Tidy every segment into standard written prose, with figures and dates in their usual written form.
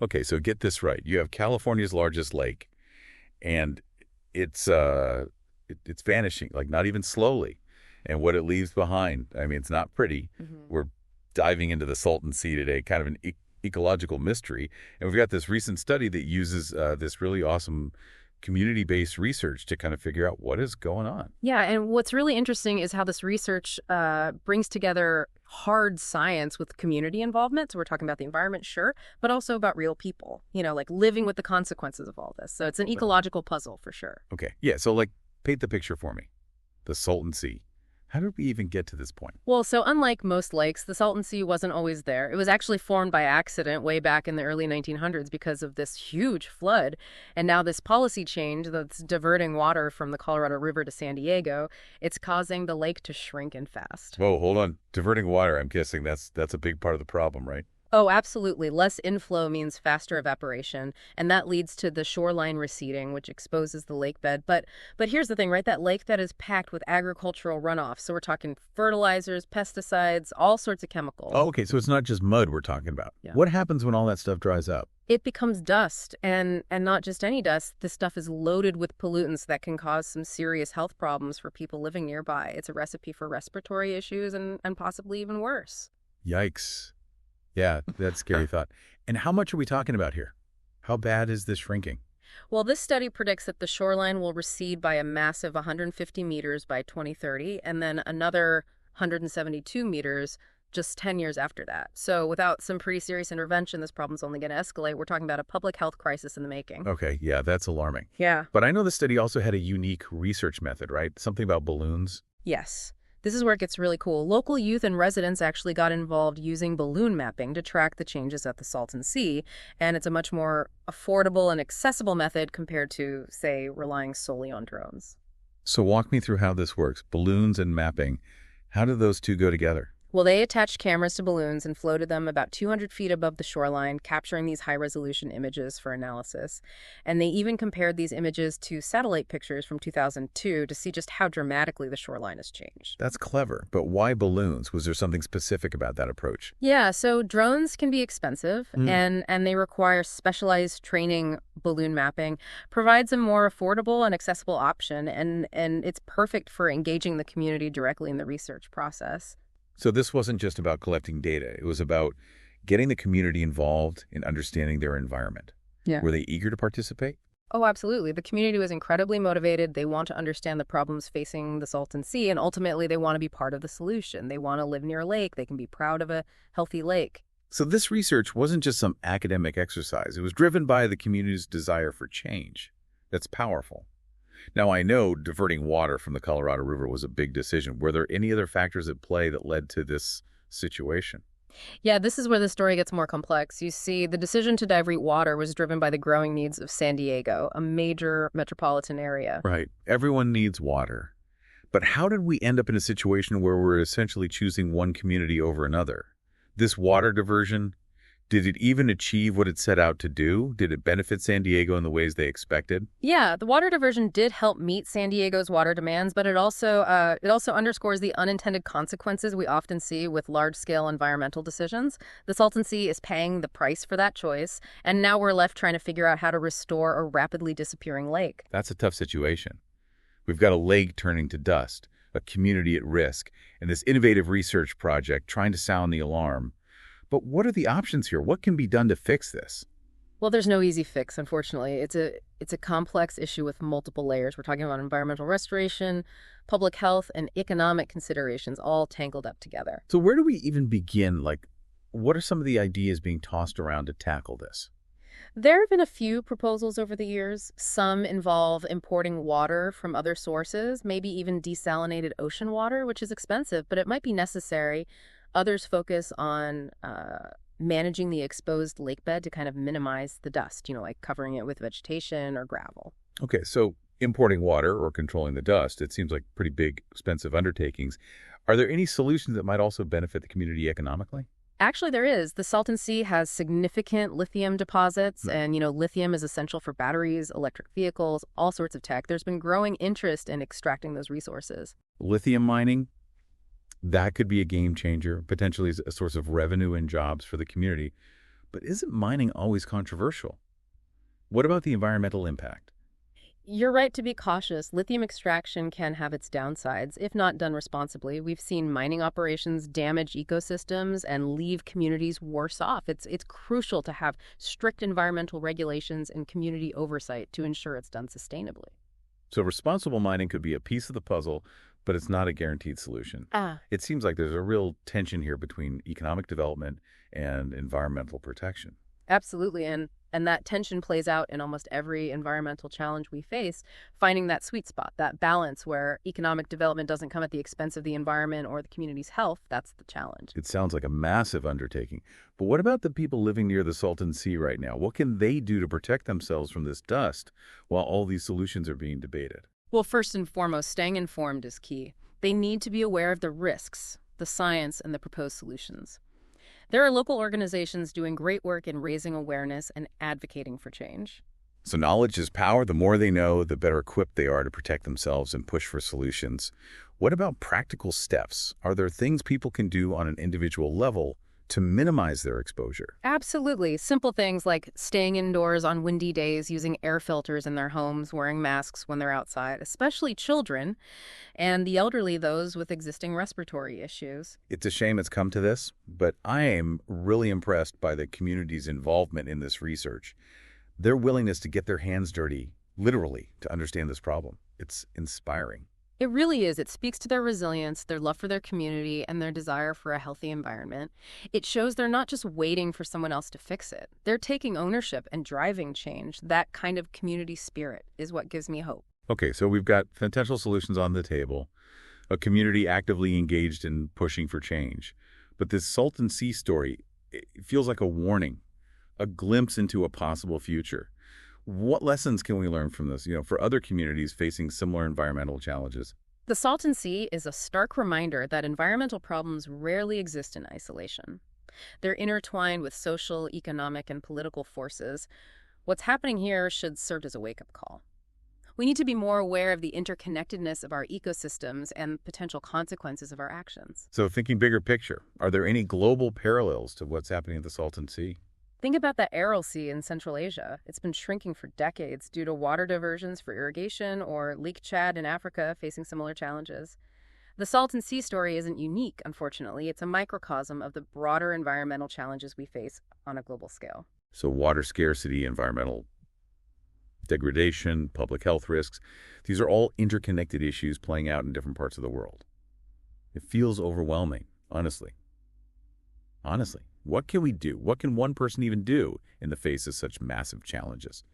Okay, so get this right. You have California's largest lake, and it's vanishing, like not even slowly. And what it leaves behind, I mean, it's not pretty. Hmm. We're diving into the Salton Sea today, kind of an ecological mystery. And we've got this recent study that uses this really awesome community-based research to kind of figure out what is going on. Yeah, and what's really interesting is how this research brings together hard science with community involvement. So we're talking about the environment, sure, but also about real people, like living with the consequences of all this. So it's an ecological puzzle for sure. Okay, yeah, so like paint the picture for me. The Salton Sea. How did we even get to this point? Well, so unlike most lakes, the Salton Sea wasn't always there. It was actually formed by accident way back in the early 1900s because of this huge flood. And now this policy change that's diverting water from the Colorado River to San Diego, it's causing the lake to shrink and fast. Whoa, hold on. Diverting water, I'm guessing that's a big part of the problem, right? Oh, absolutely. Less inflow means faster evaporation, and that leads to the shoreline receding, which exposes the lake bed. But here's the thing, right? That lake bed is packed with agricultural runoff. So we're talking fertilizers, pesticides, all sorts of chemicals. Oh, okay, so it's not just mud we're talking about. Yeah. What happens when all that stuff dries up? It becomes dust, and not just any dust. This stuff is loaded with pollutants that can cause some serious health problems for people living nearby. It's a recipe for respiratory issues and possibly even worse. Yikes. Yeah, that's a scary thought. And how much are we talking about here? How bad is this shrinking? Well, this study predicts that the shoreline will recede by a massive 150 meters by 2030, and then another 172 meters just 10 years after that. So without some pretty serious intervention, this problem's only going to escalate. We're talking about a public health crisis in the making. Okay, yeah, that's alarming. Yeah. But I know the study also had a unique research method, right? Something about balloons. Yes. This is where it gets really cool. Local youth and residents actually got involved using balloon mapping to track the changes at the Salton Sea, and it's a much more affordable and accessible method compared to, say, relying solely on drones. So walk me through how this works. Balloons and mapping. How do those two go together? Well, they attached cameras to balloons and floated them about 200 feet above the shoreline, capturing these high-resolution images for analysis. And they even compared these images to satellite pictures from 2002 to see just how dramatically the shoreline has changed. That's clever, but why balloons? Was there something specific about that approach? Yeah, so drones can be expensive, Mm. and they require specialized training. Balloon mapping provides a more affordable and accessible option, and it's perfect for engaging the community directly in the research process. So this wasn't just about collecting data. It was about getting the community involved in understanding their environment. Yeah. Were they eager to participate? Oh, absolutely. The community was incredibly motivated. They want to understand the problems facing the Salton Sea, and ultimately they want to be part of the solution. They want to live near a lake. They can be proud of a healthy lake. So this research wasn't just some academic exercise. It was driven by the community's desire for change. That's powerful. Now, I know diverting water from the Colorado River was a big decision. Were there any other factors at play that led to this situation? Yeah, this is where the story gets more complex. You see, the decision to divert water was driven by the growing needs of San Diego, a major metropolitan area. Right. Everyone needs water. But how did we end up in a situation where we're essentially choosing one community over another? This water diversion, did it even achieve what it set out to do? Did it benefit San Diego in the ways they expected? Yeah, the water diversion did help meet San Diego's water demands, but it also underscores the unintended consequences we often see with large-scale environmental decisions. The Salton Sea is paying the price for that choice, and now we're left trying to figure out how to restore a rapidly disappearing lake. That's a tough situation. We've got a lake turning to dust, a community at risk, and this innovative research project trying to sound the alarm. But what are the options here? What can be done to fix this? Well, there's no easy fix, unfortunately. It's a complex issue with multiple layers. We're talking about environmental restoration, public health, and economic considerations all tangled up together. So where do we even begin? Like, what are some of the ideas being tossed around to tackle this? There have been a few proposals over the years. Some involve importing water from other sources, maybe even desalinated ocean water, which is expensive, but it might be necessary. Others focus on managing the exposed lakebed to kind of minimize the dust, like covering it with vegetation or gravel. Okay, so importing water or controlling the dust, it seems like pretty big, expensive undertakings. Are there any solutions that might also benefit the community economically? Actually, there is. The Salton Sea has significant lithium deposits, and, lithium is essential for batteries, electric vehicles, all sorts of tech. There's been growing interest in extracting those resources. Lithium mining, that could be a game changer, potentially as a source of revenue and jobs for the community. But isn't mining always controversial? What about the environmental impact? You're right to be cautious. Lithium extraction can have its downsides if not done responsibly. We've seen mining operations damage ecosystems and leave communities worse off. It's crucial to have strict environmental regulations and community oversight to ensure it's done sustainably. So responsible mining could be a piece of the puzzle, but it's not a guaranteed solution. Ah, It seems like there's a real tension here between economic development and environmental protection. absolutely. And that tension plays out in almost every environmental challenge we face, finding that sweet spot, that balance where economic development doesn't come at the expense of the environment or the community's health. That's the challenge. It sounds like a massive undertaking. But what about the people living near the Salton Sea right now? What can they do to protect themselves from this dust while all these solutions are being debated? Well, first and foremost, staying informed is key. They need to be aware of the risks, the science, and the proposed solutions. There are local organizations doing great work in raising awareness and advocating for change. So knowledge is power. The more they know, the better equipped they are to protect themselves and push for solutions. What about practical steps? Are there things people can do on an individual level to minimize their exposure? Absolutely. Simple things like staying indoors on windy days, using air filters in their homes, wearing masks when they're outside, especially children, and the elderly, those with existing respiratory issues. It's a shame it's come to this, but I am really impressed by the community's involvement in this research. Their willingness to get their hands dirty, literally, to understand this problem. It's inspiring. It really is. It speaks to their resilience, their love for their community, and their desire for a healthy environment. It shows they're not just waiting for someone else to fix it. They're taking ownership and driving change. That kind of community spirit is what gives me hope. Okay, so we've got potential solutions on the table, a community actively engaged in pushing for change. But this Salton Sea story, it feels like a warning, a glimpse into a possible future. What lessons can we learn from this, for other communities facing similar environmental challenges? The Salton Sea is a stark reminder that environmental problems rarely exist in isolation. They're intertwined with social, economic, and political forces. What's happening here should serve as a wake-up call. We need to be more aware of the interconnectedness of our ecosystems and potential consequences of our actions. So thinking bigger picture, are there any global parallels to what's happening at the Salton Sea? Think about the Aral Sea in Central Asia. It's been shrinking for decades due to water diversions for irrigation, or Lake Chad in Africa facing similar challenges. The Salton Sea story isn't unique, unfortunately. It's a microcosm of the broader environmental challenges we face on a global scale. So water scarcity, environmental degradation, public health risks, these are all interconnected issues playing out in different parts of the world. It feels overwhelming, honestly. Honestly, what can we do? What can one person even do in the face of such massive challenges?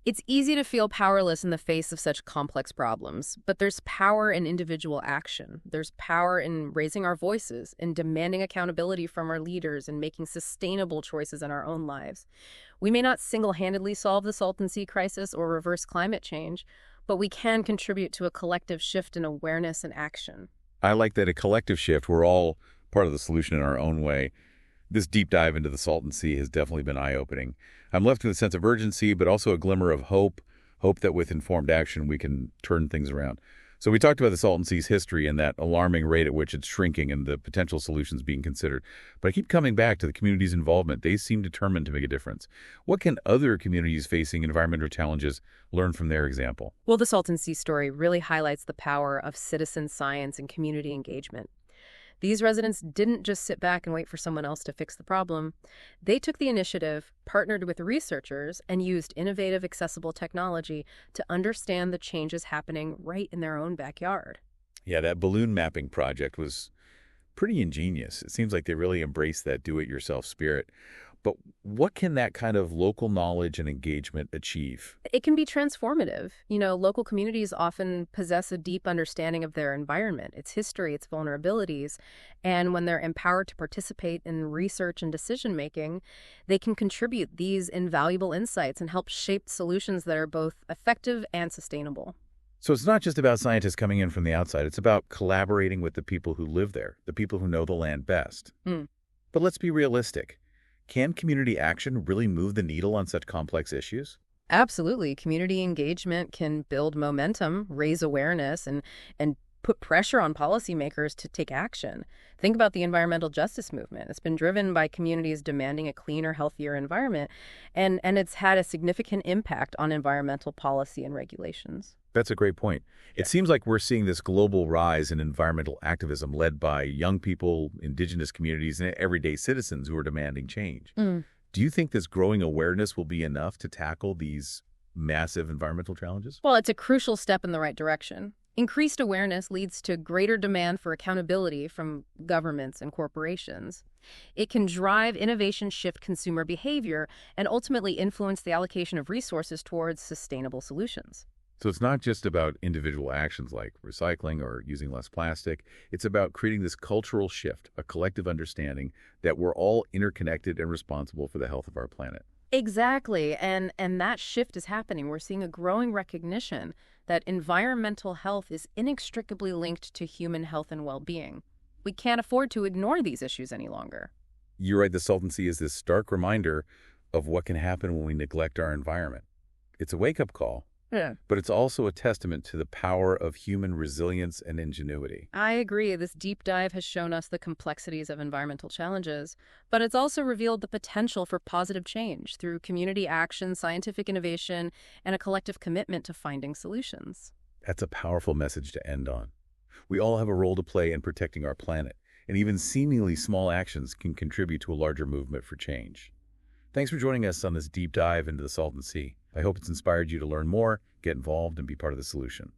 It's easy to feel powerless in the face of such complex problems, but there's power in individual action. There's power in raising our voices, in demanding accountability from our leaders, and making sustainable choices in our own lives. We may not single-handedly solve the Salton Sea crisis or reverse climate change, but we can contribute to a collective shift in awareness and action. I like that a collective shift, we're all part of the solution in our own way. This deep dive into the Salton Sea has definitely been eye-opening. I'm left with a sense of urgency, but also a glimmer of hope that with informed action we can turn things around. So we talked about the Salton Sea's history and that alarming rate at which it's shrinking and the potential solutions being considered. But I keep coming back to the community's involvement. They seem determined to make a difference. What can other communities facing environmental challenges learn from their example? Well, the Salton Sea story really highlights the power of citizen science and community engagement. These residents didn't just sit back and wait for someone else to fix the problem. They took the initiative, partnered with researchers, and used innovative, accessible technology to understand the changes happening right in their own backyard. Yeah, that balloon mapping project was pretty ingenious. It seems like they really embraced that do-it-yourself spirit. But what can that kind of local knowledge and engagement achieve? It can be transformative. Local communities often possess a deep understanding of their environment, its history, its vulnerabilities, and when they're empowered to participate in research and decision-making, they can contribute these invaluable insights and help shape solutions that are both effective and sustainable. So it's not just about scientists coming in from the outside. It's about collaborating with the people who live there, the people who know the land best. But let's be realistic. Can community action really move the needle on such complex issues? Absolutely. Community engagement can build momentum, raise awareness, and put pressure on policymakers to take action. Think about the environmental justice movement. It's been driven by communities demanding a cleaner, healthier environment, and it's had a significant impact on environmental policy and regulations. That's a great point. It seems like we're seeing this global rise in environmental activism led by young people, indigenous communities, and everyday citizens who are demanding change. Do you think this growing awareness will be enough to tackle these massive environmental challenges? Well, it's a crucial step in the right direction. Increased awareness leads to greater demand for accountability from governments and corporations. It can drive innovation, shift consumer behavior, and ultimately influence the allocation of resources towards sustainable solutions. So it's not just about individual actions like recycling or using less plastic. It's about creating this cultural shift, a collective understanding that we're all interconnected and responsible for the health of our planet. Exactly, and that shift is happening. We're seeing a growing recognition that environmental health is inextricably linked to human health and well-being. We can't afford to ignore these issues any longer. You're right, the Salton Sea is this stark reminder of what can happen when we neglect our environment. It's a wake-up call. Yeah. But it's also a testament to the power of human resilience and ingenuity. I agree. This deep dive has shown us the complexities of environmental challenges, but it's also revealed the potential for positive change through community action, scientific innovation, and a collective commitment to finding solutions. That's a powerful message to end on. We all have a role to play in protecting our planet, and even seemingly small actions can contribute to a larger movement for change. Thanks for joining us on this deep dive into the Salton Sea. I hope it's inspired you to learn more, get involved, and be part of the solution.